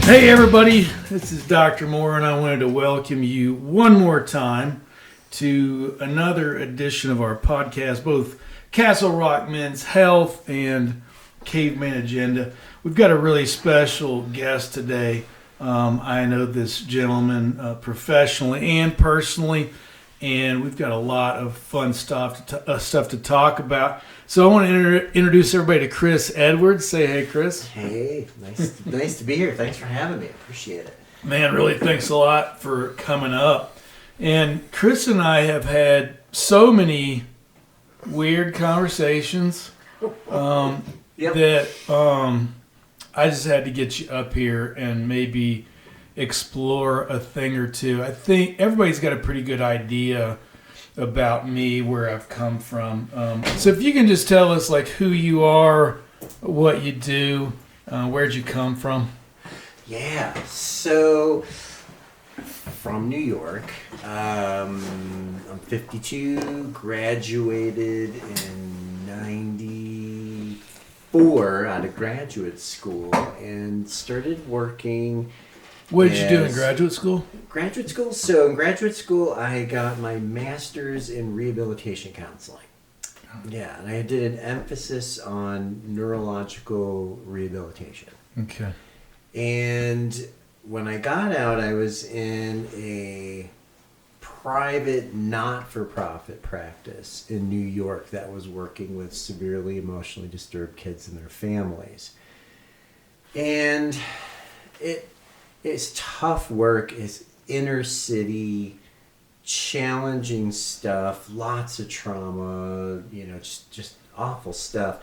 Hey everybody, this is Dr. Moore and I wanted to welcome you one more time to another edition of our podcast, both Castle Rock Men's Health and Caveman Agenda. We've got a really special guest today. I know this gentleman professionally and personally, and we've got a lot of fun stuff to talk about. So I want to introduce everybody to Chris Edwards. Say hey, Chris. Hey, nice to be here. Thanks for having me. Appreciate it. Man, really thanks a lot for coming up. And Chris and I have had so many weird conversations that I just had to get you up here and maybe explore a thing or two. I think everybody's got a pretty good idea about me, where I've come from. So if you can just tell us like who you are, what you do, where'd you come from? Yeah, so from New York. I'm 52, graduated in 94 out of graduate school and started working. What did you do in graduate school? Graduate school? So in graduate school, I got my master's in rehabilitation counseling. Yeah, and I did an emphasis on neurological rehabilitation. Okay. And when I got out, I was in a private, not-for-profit practice in New York that was working with severely emotionally disturbed kids and their families. And it's tough work. It's inner city, challenging stuff, lots of trauma, just awful stuff.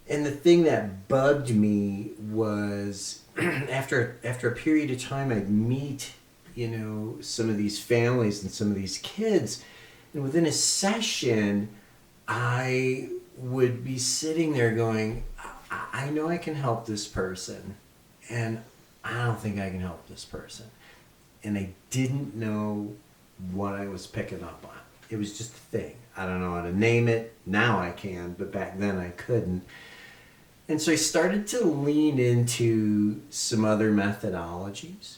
And the thing that bugged me was after a period of time, I'd meet, some of these families and some of these kids. And within a session, I would be sitting there going, I know I can help this person. And I don't think I can help this person. And I didn't know what I was picking up on. It was just a thing. I don't know how to name it. Now I can, but back then I couldn't. And so I started to lean into some other methodologies.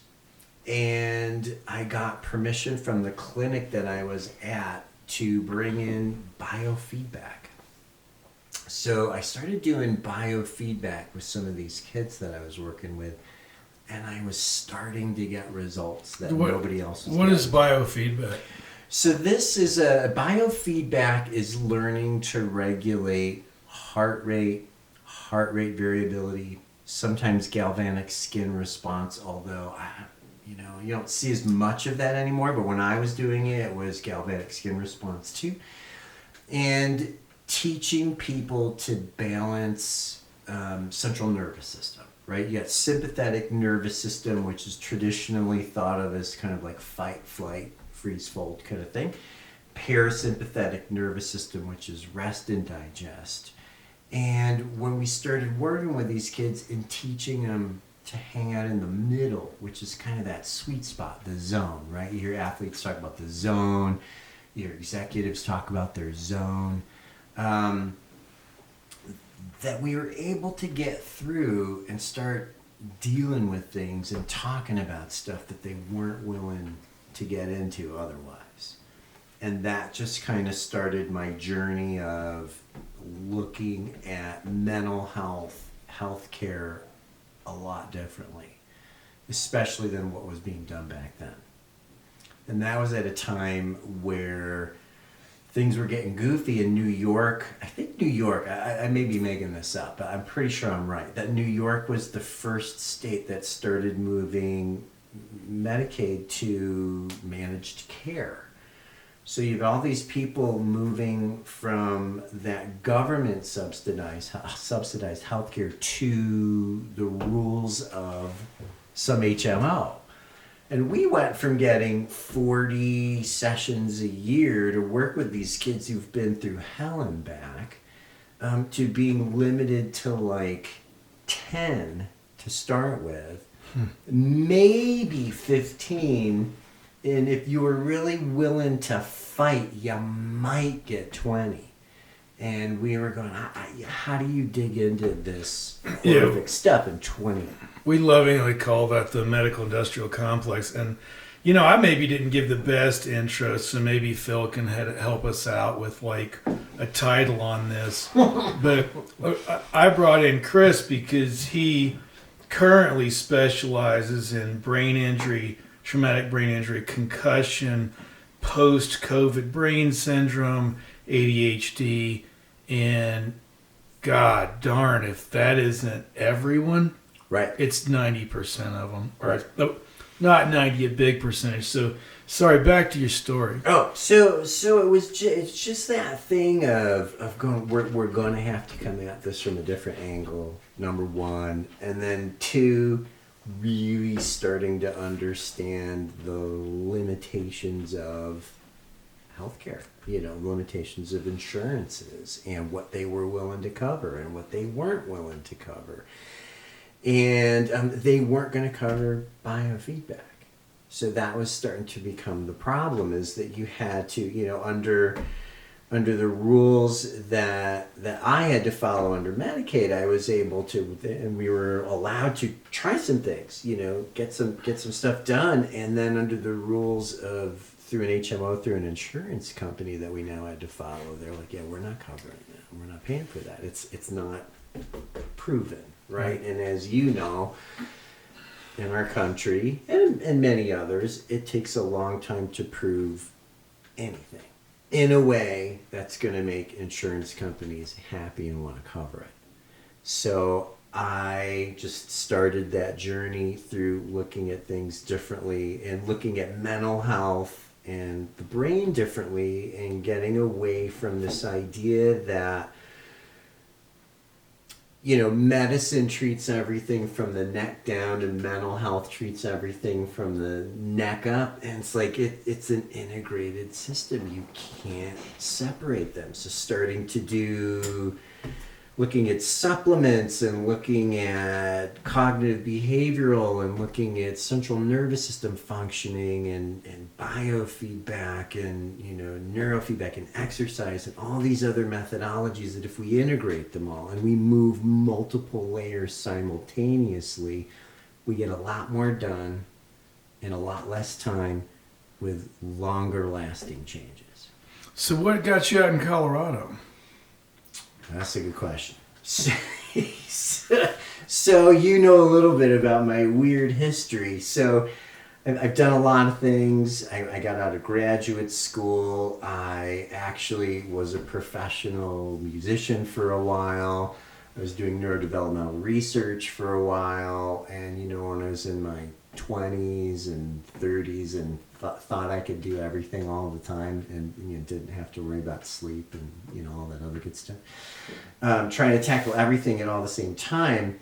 And I got permission from the clinic that I was at to bring in biofeedback. So I started doing biofeedback with some of these kids that I was working with. And I was starting to get results that nobody else was What getting. is biofeedback? So this is biofeedback is learning to regulate heart rate variability, sometimes galvanic skin response, although you don't see as much of that anymore, but when I was doing it, it was galvanic skin response too. And teaching people to balance central nervous system. Right, you got sympathetic nervous system, which is traditionally thought of as kind of like fight, flight, freeze, fold kind of thing. Parasympathetic nervous system, which is rest and digest. And when we started working with these kids and teaching them to hang out in the middle, which is kind of that sweet spot, the zone, right? You hear athletes talk about the zone. You hear executives talk about their zone. That we were able to get through and start dealing with things and talking about stuff that they weren't willing to get into otherwise. And that just kind of started my journey of looking at mental health, healthcare a lot differently, especially than what was being done back then. And that was at a time where things were getting goofy in New York. I think New York, I may be making this up, but I'm pretty sure I'm right, that New York was the first state that started moving Medicaid to managed care. So you have all these people moving from that government subsidized healthcare to the rules of some HMO. And we went from getting 40 sessions a year to work with these kids who've been through hell and back to being limited to like 10 to start with, maybe 15. And if you were really willing to fight, you might get 20. And we were going, how do you dig into this Yeah. horrific stuff in 20? We lovingly call that the medical industrial complex. And, I maybe didn't give the best intro, so maybe Phil can help us out with like a title on this. But I brought in Chris because he currently specializes in brain injury, traumatic brain injury, concussion, post-COVID brain syndrome, ADHD, and God darn if that isn't everyone. Right. It's 90% of them. Or Right. not 90, a big percentage. So, sorry, back to your story. Oh, so it's just that thing of going, we're going to have to come at this from a different angle, number one. And then two, really starting to understand the limitations of healthcare, limitations of insurances and what they were willing to cover and what they weren't willing to cover. And they weren't going to cover biofeedback. So that was starting to become the problem, is that you had to, under the rules that I had to follow under Medicaid, I was able to, and we were allowed to try some things, get some stuff done. And then under the rules of through an HMO, through an insurance company that we now had to follow, they're like, yeah, we're not covering that. We're not paying for that. It's not proven, right? And as you know, in our country and many others, it takes a long time to prove anything in a way that's going to make insurance companies happy and want to cover it. So I just started that journey through looking at things differently and looking at mental health and the brain differently, and getting away from this idea that medicine treats everything from the neck down and mental health treats everything from the neck up. And it's like it's an integrated system. You can't separate them. So starting to looking at supplements and looking at cognitive behavioral and looking at central nervous system functioning and biofeedback and neurofeedback and exercise and all these other methodologies, that if we integrate them all and we move multiple layers simultaneously, we get a lot more done in a lot less time with longer lasting changes. So what got you out in Colorado? That's a good question. So you know a little bit about my weird history. So I've done a lot of things. I got out of graduate school. I actually was a professional musician for a while. I was doing neurodevelopmental research for a while. And, when I was in my 20s and 30s and thought I could do everything all the time and didn't have to worry about sleep and all that other good stuff. Trying to tackle everything at all the same time.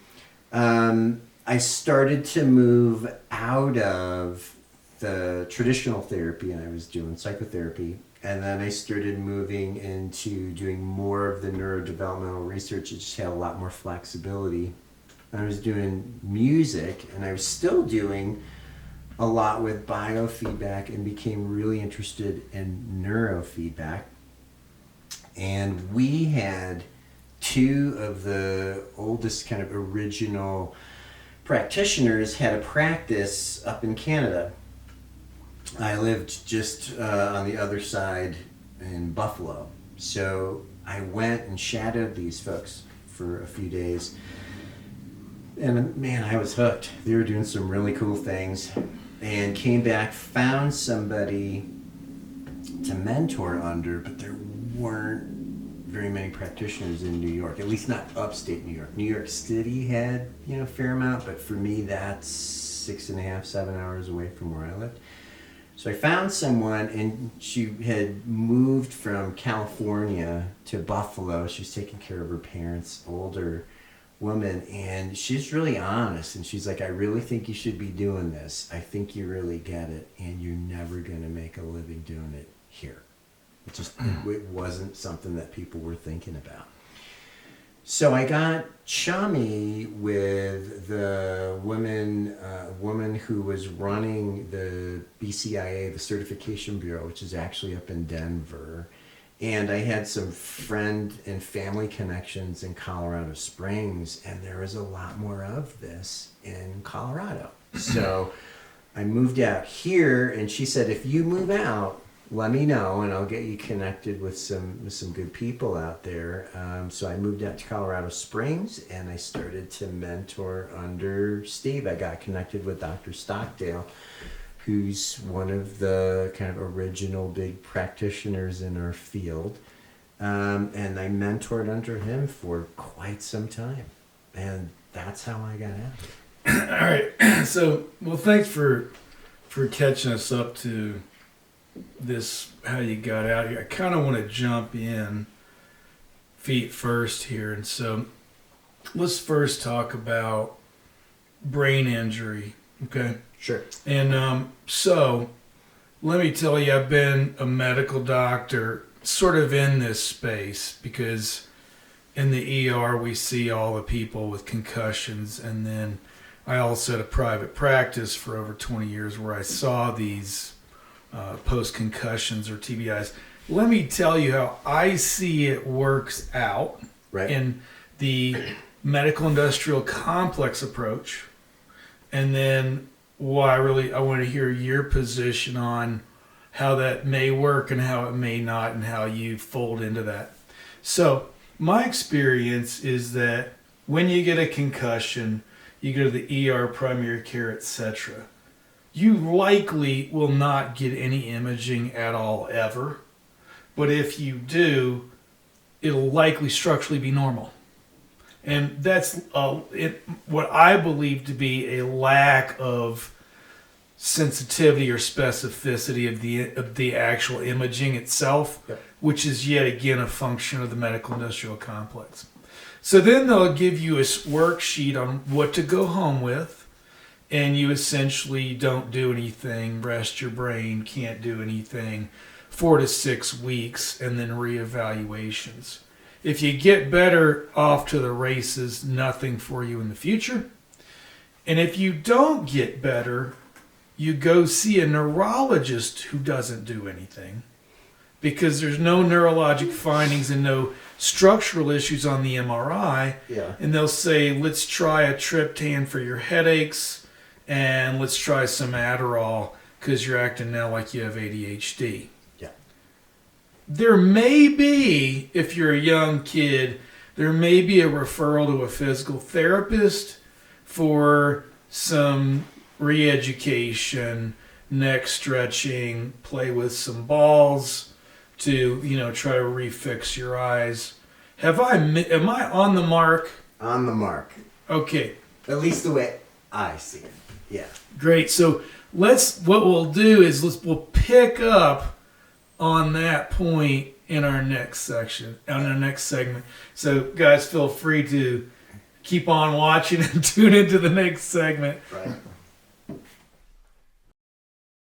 I started to move out of the traditional therapy, and I was doing psychotherapy, and then I started moving into doing more of the neurodevelopmental research. It just had a lot more flexibility. I was doing music, and I was still doing a lot with biofeedback, and became really interested in neurofeedback. And we had two of the oldest kind of original practitioners had a practice up in Canada. I lived just on the other side in Buffalo. So I went and shadowed these folks for a few days. And man, I was hooked. They were doing some really cool things. And came back, found somebody to mentor under, but there weren't very many practitioners in New York, at least not upstate New York. New York City had, a fair amount, but for me, that's 6.5, 7 hours away from where I lived. So I found someone, and she had moved from California to Buffalo. She was taking care of her parents, older woman, and she's really honest, and she's like, I really think you should be doing this. I think you really get it, and you're never going to make a living doing it here. It wasn't something that people were thinking about. So I got chummy with the woman who was running the BCIA, the Certification Bureau, which is actually up in Denver. And I had some friend and family connections in Colorado Springs, and there was a lot more of this in Colorado. So I moved out here, and she said, if you move out, let me know, and I'll get you connected with some good people out there. So I moved out to Colorado Springs, and I started to mentor under Steve. I got connected with Dr. Stockdale, who's one of the kind of original big practitioners in our field. And I mentored under him for quite some time. And that's how I got out. All right. So, well, thanks for catching us up to this, how you got out here. I kind of want to jump in feet first here. And so let's first talk about brain injury. Okay. Sure. And so let me tell you, I've been a medical doctor sort of in this space because in the ER we see all the people with concussions, and then I also had a private practice for over 20 years where I saw these post-concussions or TBIs. Let me tell you how I see it works out in the medical industrial complex approach, and then why I want to hear your position on how that may work and how it may not, and how you fold into that. So my experience is that when you get a concussion, you go to the ER, primary care, etc., you likely will not get any imaging at all ever. But if you do, it'll likely structurally be normal. And that's what I believe to be a lack of sensitivity or specificity of the actual imaging itself, which is yet again a function of the medical industrial complex. So then they'll give you a worksheet on what to go home with, and you essentially don't do anything, rest your brain, can't do anything, 4 to 6 weeks, and then reevaluations. If you get better, off to the races, nothing for you in the future. And if you don't get better, you go see a neurologist who doesn't do anything because there's no neurologic findings and no structural issues on the MRI. And they'll say, let's try a triptan for your headaches, and let's try some Adderall because you're acting now like you have ADHD. There may be, if you're a young kid, there may be a referral to a physical therapist for some re-education, neck stretching, play with some balls to, try to refix your eyes. Am I on the mark? On the mark. Okay. At least the way I see it. Yeah. Great. So what we'll do is we'll pick up on that point in our next section, on our next segment. So guys, feel free to keep on watching and tune into the next segment. Right.